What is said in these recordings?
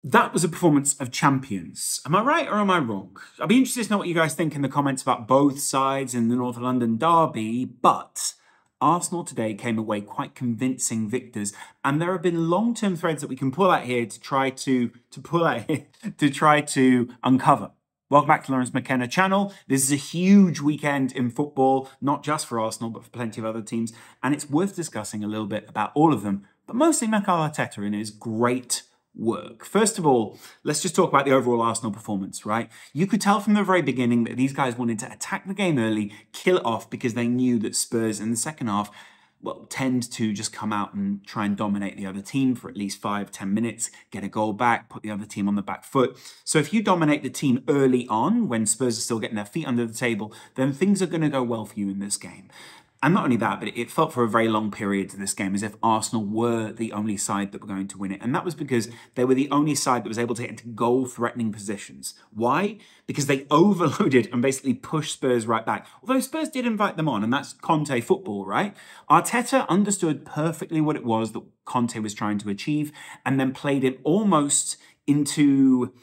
That was a performance of champions. Am I right or am I wrong? I'd be interested to know what you guys think in the comments about both sides in the North London derby, but Arsenal today came away quite convincing victors, and there have been long-term threads that we can pull out here to try to uncover. Welcome back to Laurence McKenna channel. This is a huge weekend in football, not just for Arsenal, but for plenty of other teams, and it's worth discussing a little bit about all of them, but mostly Mikel Arteta and his great work. First of all, let's just talk about the overall Arsenal performance, right? You could tell from the very beginning that these guys wanted to attack the game early, kill it off, because they knew that Spurs in the second half, well, tend to just come out and try and dominate the other team for at least 5-10 minutes, get a goal back, put the other team on the back foot. So if you dominate the team early on, when Spurs are still getting their feet under the table, then things are going to go well for you in this game. And not only that, but it felt for a very long period to this game as if Arsenal were the only side that were going to win it. And that was because they were the only side that was able to get into goal-threatening positions. Why? Because they overloaded and basically pushed Spurs right back. Although Spurs did invite them on, and that's Conte football, right? Arteta understood perfectly what it was that Conte was trying to achieve and then played it almost into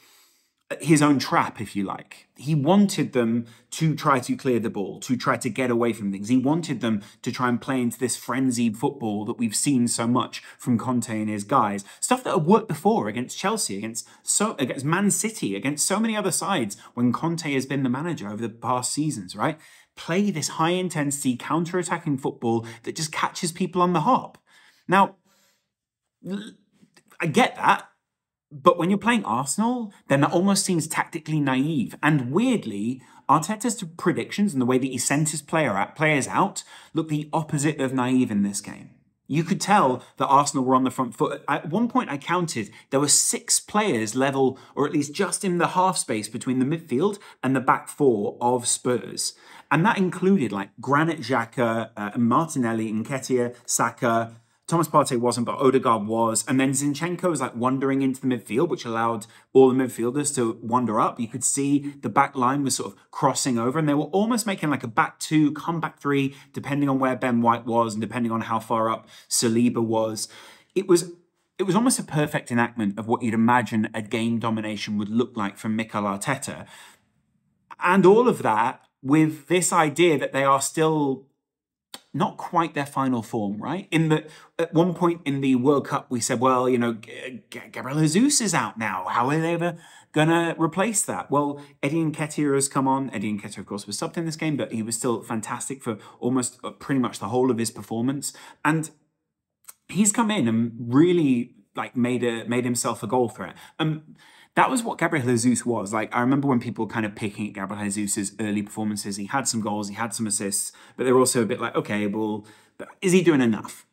his own trap, if you like. He wanted them to try to clear the ball, to try to get away from things. He wanted them to try and play into this frenzied football that we've seen so much from Conte and his guys. Stuff that had worked before against Chelsea, against Man City, against so many other sides when Conte has been the manager over the past seasons, right? Play this high-intensity, counter-attacking football that just catches people on the hop. Now, I get that. But when you're playing Arsenal, then that almost seems tactically naive. And weirdly, Arteta's predictions and the way that he sent his players out look the opposite of naive in this game. You could tell that Arsenal were on the front foot. At one point I counted, there were 6 players level, or at least just in the half space between the midfield and the back four of Spurs. And that included like Granit Xhaka, Martinelli, Nketiah, Saka. Thomas Partey wasn't, but Odegaard was. And then Zinchenko was like wandering into the midfield, which allowed all the midfielders to wander up. You could see the back line was sort of crossing over, and they were almost making like a back 2, comeback 3, depending on where Ben White was and depending on how far up Saliba was. It was almost a perfect enactment of what you'd imagine a game domination would look like from Mikel Arteta. And all of that with this idea that they are still not quite their final form, right? At one point in the World Cup, we said, well, you know, Gabriel Jesus is out now. How are they ever going to replace that? Well, Eddie Nketiah has come on. Eddie Nketiah, of course, was subbed in this game, but he was still fantastic for almost pretty much the whole of his performance. And he's come in and really like made himself a goal threat. That was what Gabriel Jesus was. Like, I remember when people were kind of picking at Gabriel Jesus' early performances. He had some goals, he had some assists, but they were also a bit like, okay, well, is he doing enough?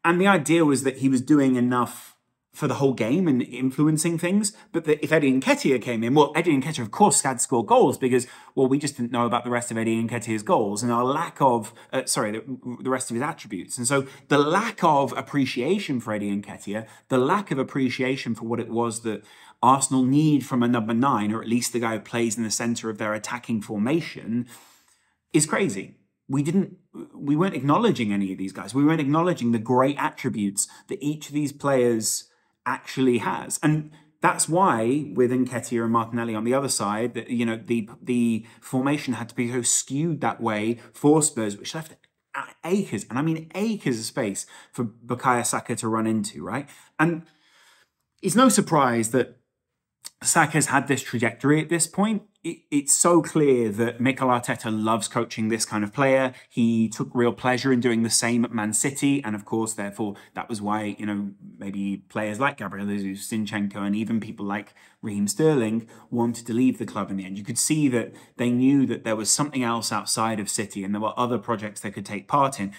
And the idea was that he was doing enough for the whole game and influencing things, but that if Eddie Nketiah came in, well, Eddie Nketiah, of course, had scored goals because, well, we just didn't know about the rest of Eddie Nketiah's goals and our lack of, the rest of his attributes. And so the lack of appreciation for Eddie Nketiah, the lack of appreciation for what it was that Arsenal need from a number 9, or at least the guy who plays in the centre of their attacking formation, is crazy. We weren't acknowledging any of these guys. We weren't acknowledging the great attributes that each of these players actually has. And that's why with Nketiah and Martinelli on the other side, that, you know, the formation had to be so skewed that way for Spurs, which left acres, and I mean acres of space for Bukayo Saka to run into, right? And it's no surprise that Saka's had this trajectory at this point. It's so clear that Mikel Arteta loves coaching this kind of player. He took real pleasure in doing the same at Man City. And of course, therefore, that was why, you know, maybe players like Gabriel Jesus, Zinchenko, and even people like Raheem Sterling wanted to leave the club in the end. You could see that they knew that there was something else outside of City and there were other projects they could take part in.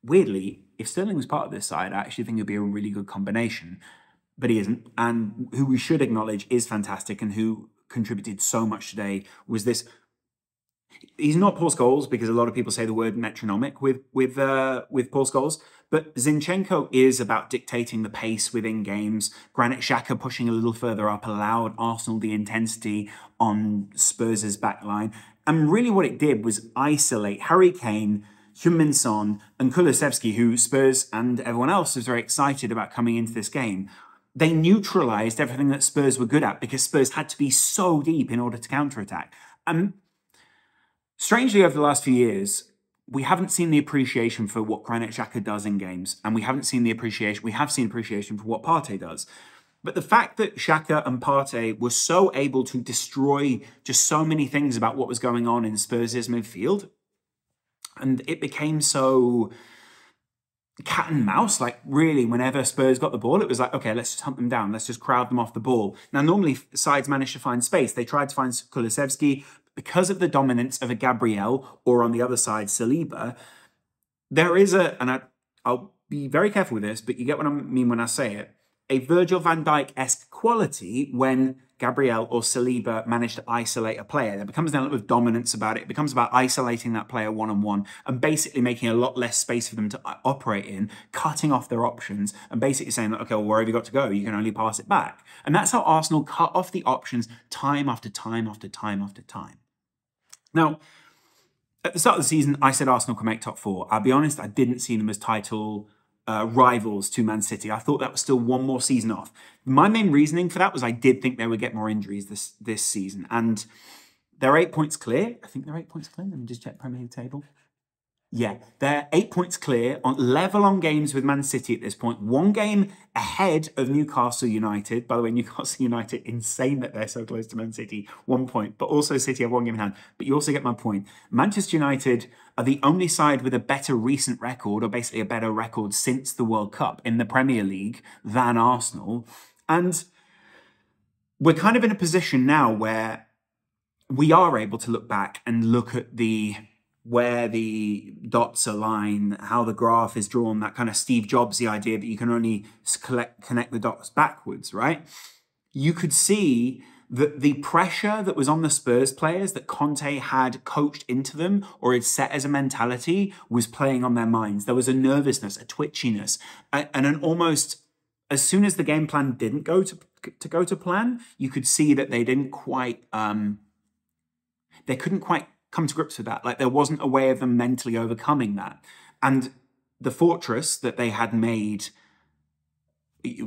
Weirdly, if Sterling was part of this side, I actually think it would be a really good combination. But he isn't, and who we should acknowledge is fantastic and who contributed so much today was this. He's not Paul Scholes, because a lot of people say the word metronomic with Paul Scholes, but Zinchenko is about dictating the pace within games. Granit Xhaka pushing a little further up allowed Arsenal the intensity on Spurs' backline, and really what it did was isolate Harry Kane, Heung-min Son, and Kulusevski, who Spurs and everyone else was very excited about coming into this game. they neutralised everything that Spurs were good at because Spurs had to be so deep in order to counterattack. And strangely, over the last few years, we haven't seen the appreciation for what Granit Xhaka does in games, and we haven't seen the appreciation. We have seen appreciation for what Partey does. But the fact that Xhaka and Partey were so able to destroy just so many things about what was going on in Spurs' midfield, and it became so cat and mouse, like really whenever Spurs got the ball, it was like, okay, let's just hunt them down. Let's just crowd them off the ball. Now, normally sides manage to find space. They tried to find Kulusevski. Because of the dominance of a Gabriel or on the other side, Saliba, there is I'll be very careful with this, but you get what I mean when I say it, a Virgil van Dijk-esque quality when Gabriel or Saliba manage to isolate a player. There becomes an element of dominance about it. It becomes about isolating that player one-on-one and basically making a lot less space for them to operate in, cutting off their options and basically saying, okay, well, where have you got to go? You can only pass it back. And that's how Arsenal cut off the options time after time after time after time. Now, at the start of the season, I said Arsenal could make top four. I'll be honest, I didn't see them as title rivals to Man City. I thought that was still one more season off. My main reasoning for that was I did think they would get more injuries this season. And they're 8 points clear. I think they're 8 points clear. Let me just check Premier League table. Yeah, they're 8 points clear, on level on games with Man City at this point. One game ahead of Newcastle United. By the way, Newcastle United, insane that they're so close to Man City. 1 point, but also City have one game in hand. But you also get my point. Manchester United are the only side with a better recent record, or basically a better record since the World Cup in the Premier League than Arsenal. And we're kind of in a position now where we are able to look back and look at where the dots align, how the graph is drawn, that kind of Steve Jobs-y idea that you can only connect the dots backwards, right? You could see that the pressure that was on the Spurs players that Conte had coached into them or had set as a mentality was playing on their minds. There was a nervousness, a twitchiness, and an almost, as soon as the game plan didn't go to plan, you could see that they didn't quite, they couldn't quite come to grips with that. Like there wasn't a way of them mentally overcoming that. And the fortress that they had made,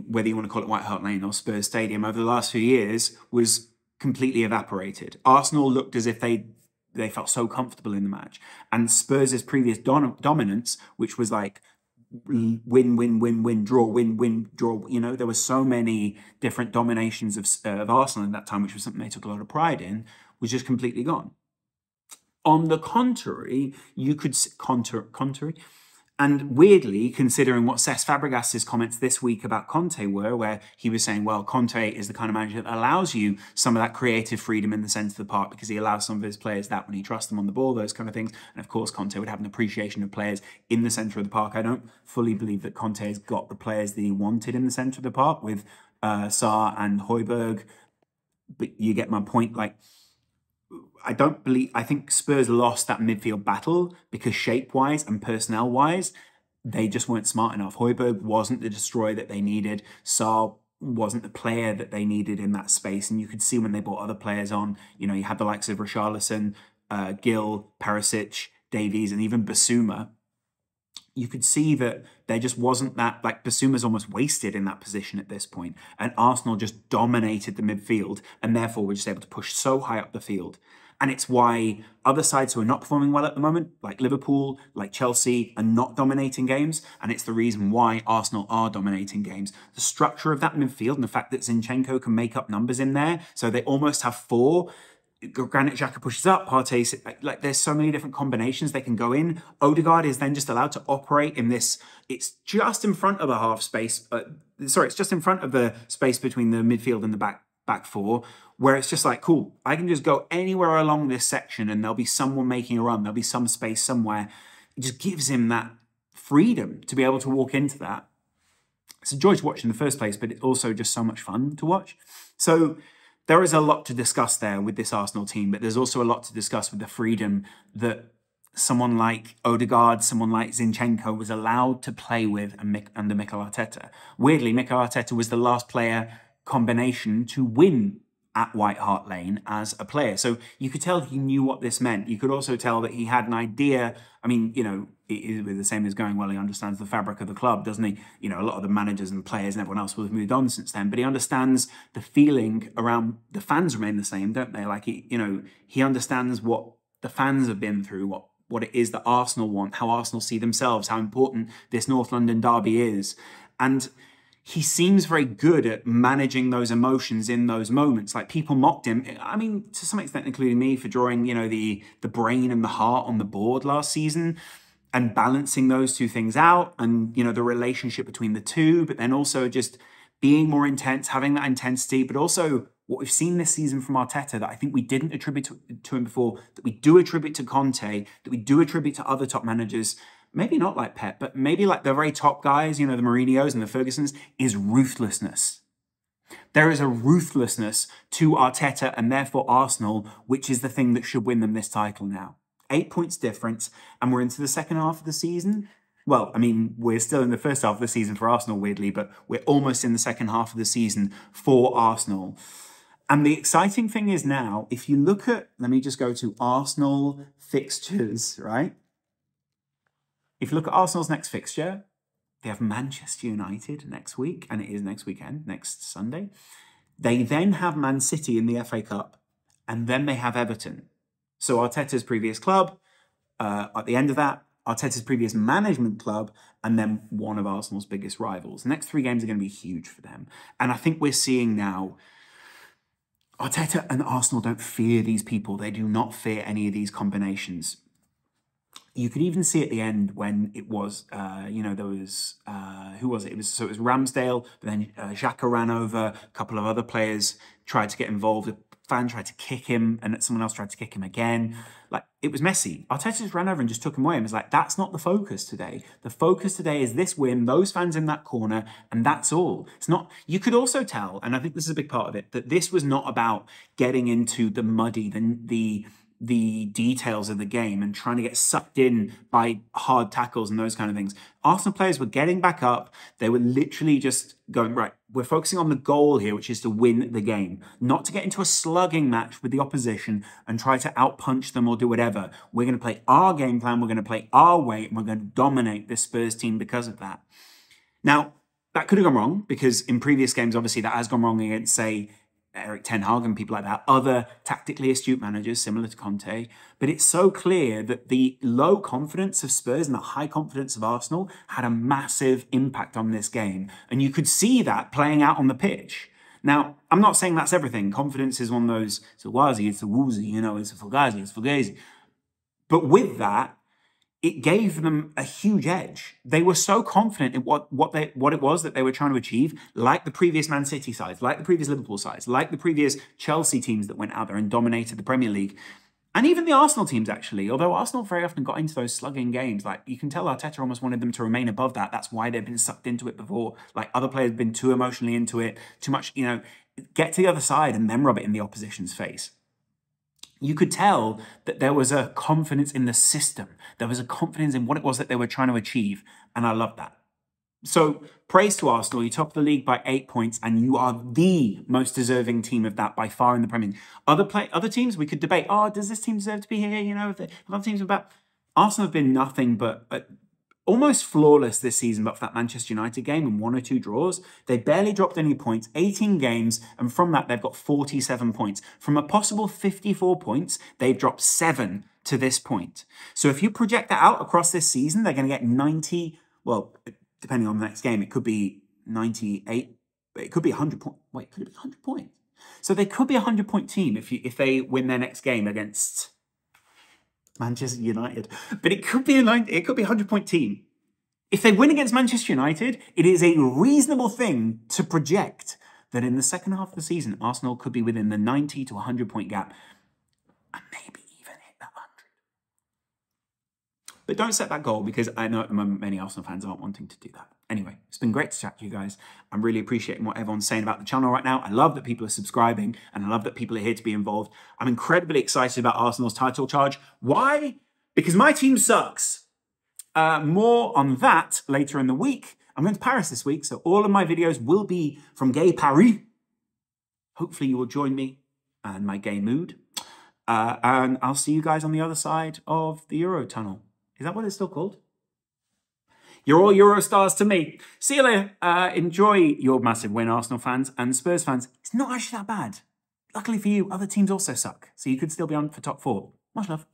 whether you want to call it White Hart Lane or Spurs Stadium, over the last few years was completely evaporated. Arsenal looked as if they felt so comfortable in the match. And Spurs' previous dominance, which was like win, win, win, win, draw, win, win, draw. You know, there were so many different dominations of Arsenal in that time, which was something they took a lot of pride in, was just completely gone. On the contrary, you could and weirdly, considering what Cesc Fabregas's comments this week about Conte were, where he was saying, well, Conte is the kind of manager that allows you some of that creative freedom in the centre of the park because he allows some of his players that when he trusts them on the ball, those kind of things. And of course, Conte would have an appreciation of players in the centre of the park. I don't fully believe that Conte has got the players that he wanted in the centre of the park with Sarr and Højbjerg, but you get my point. Like, I think Spurs lost that midfield battle because shape-wise and personnel-wise, they just weren't smart enough. Højbjerg wasn't the destroyer that they needed. Sarr wasn't the player that they needed in that space. And you could see when they brought other players on, you know, you had the likes of Richarlison, Gil, Perisic, Davies, and even Basuma. You could see that there just wasn't that, like Basuma's almost wasted in that position at this point. And Arsenal just dominated the midfield and therefore were just able to push so high up the field. And it's why other sides who are not performing well at the moment, like Liverpool, like Chelsea, are not dominating games. And it's the reason why Arsenal are dominating games. The structure of that midfield and the fact that Zinchenko can make up numbers in there. So they almost have four. Granit Xhaka pushes up, Partey, like there's so many different combinations they can go in. Odegaard is then just allowed to operate in this, it's just in front of a half space, it's just in front of the space between the midfield and the back four, where it's just like, cool, I can just go anywhere along this section and there'll be someone making a run, there'll be some space somewhere. It just gives him that freedom to be able to walk into that. It's a joy to watch in the first place, but it's also just so much fun to watch. So there is a lot to discuss there with this Arsenal team, but there's also a lot to discuss with the freedom that someone like Odegaard, someone like Zinchenko was allowed to play with under Mikel Arteta. Weirdly, Mikel Arteta was the last player combination to win at White Hart Lane as a player. So you could tell he knew what this meant. You could also tell that he had an idea. I mean, you know, it is the same as going well. He understands the fabric of the club, doesn't he? You know, a lot of the managers and players and everyone else will have moved on since then, but he understands the feeling around the fans remain the same, don't they? Like, he understands what the fans have been through, what it is that Arsenal want, how Arsenal see themselves, how important this North London derby is. And he seems very good at managing those emotions in those moments. Like, people mocked him, I mean, to some extent, including me, for drawing, you know, the brain and the heart on the board last season and balancing those two things out, and, you know, the relationship between the two, but then also just being more intense, having that intensity, but also what we've seen this season from Arteta that I think we didn't attribute to him before, that we do attribute to Conte, that we do attribute to other top managers, maybe not like Pep, but maybe like the very top guys, you know, the Mourinhos and the Fergusons, is ruthlessness. There is a ruthlessness to Arteta and therefore Arsenal, which is the thing that should win them this title now. 8 points difference, and we're into the second half of the season. Well, I mean, we're still in the first half of the season for Arsenal, weirdly, but we're almost in the second half of the season for Arsenal. And the exciting thing is now, if you look at, let me just go to Arsenal fixtures, right? If you look at Arsenal's next fixture, they have Manchester United next week, and it is next weekend, next Sunday. They then have Man City in the FA Cup, and then they have Everton. So Arteta's previous club, at the end of that, Arteta's previous management club, and then one of Arsenal's biggest rivals. The next 3 games are going to be huge for them. And I think we're seeing now, Arteta and Arsenal don't fear these people. They do not fear any of these combinations. You could even see at the end when it was, you know, there was, who was it? It was Ramsdale, but then Xhaka ran over, a couple of other players tried to get involved. A fan tried to kick him, and someone else tried to kick him again. Like, it was messy. Arteta just ran over and just took him away and was like, that's not the focus today. The focus today is this win, those fans in that corner, and that's all. It's not, you could also tell, and I think this is a big part of it, that this was not about getting into the muddy, the details of the game and trying to get sucked in by hard tackles and those kind of things. Arsenal players were getting back up. They were literally just going, right, we're focusing on the goal here, which is to win the game, not to get into a slugging match with the opposition and try to outpunch them or do whatever. We're going to play our game plan. We're going to play our way, and we're going to dominate this Spurs team because of that. Now, that could have gone wrong, because in previous games, obviously, that has gone wrong against, say, Eric Ten Hag and people like that, other tactically astute managers similar to Conte. But it's so clear that the low confidence of Spurs and the high confidence of Arsenal had a massive impact on this game. And you could see that playing out on the pitch. Now, I'm not saying that's everything. Confidence is one of those, it's a wazi, it's a woozy, you know, it's a fugazi, it's fugazi. But with that, it gave them a huge edge. They were so confident in what it was that they were trying to achieve, like the previous Man City sides, like the previous Liverpool sides, like the previous Chelsea teams that went out there and dominated the Premier League. And even the Arsenal teams, actually, although Arsenal very often got into those slugging games. Like, you can tell Arteta almost wanted them to remain above that. That's why they've been sucked into it before. Like, other players have been too emotionally into it, too much, you know, get to the other side and then rub it in the opposition's face. You could tell that there was a confidence in the system. There was a confidence in what it was that they were trying to achieve. And I love that. So praise to Arsenal. You top the league by 8 points, and you are the most deserving team of that by far in the Premier League. Other teams, we could debate, oh, does this team deserve to be here? You know, if other teams are about... Arsenal have been nothing but almost flawless this season, but for that Manchester United game and 1 or 2 draws. They barely dropped any points, 18 games, and from that they've got 47 points. From a possible 54 points, they've dropped 7 to this point. So if you project that out across this season, they're going to get 90, well, depending on the next game, it could be 98, but it could be 100 points. Wait, could it be 100 points? So they could be a 100-point team if they win their next game against Manchester United. But it could be a 100-point team. If they win against Manchester United, it is a reasonable thing to project that in the second half of the season, Arsenal could be within the 90 to 100-point gap and maybe even hit that 100. But don't set that goal, because I know at the moment many Arsenal fans aren't wanting to do that. Anyway, it's been great to chat to you guys. I'm really appreciating what everyone's saying about the channel right now. I love that people are subscribing, and I love that people are here to be involved. I'm incredibly excited about Arsenal's title charge. Why? Because my team sucks. More on that later in the week. I'm going to Paris this week, so all of my videos will be from Gay Paris. Hopefully you will join me. and my gay mood. And I'll see you guys on the other side of the Euro tunnel. Is that what it's still called? You're all Eurostars to me. See you later. Enjoy your massive win, Arsenal fans and Spurs fans. It's not actually that bad. Luckily for you, other teams also suck, so you could still be on for top 4. Much love.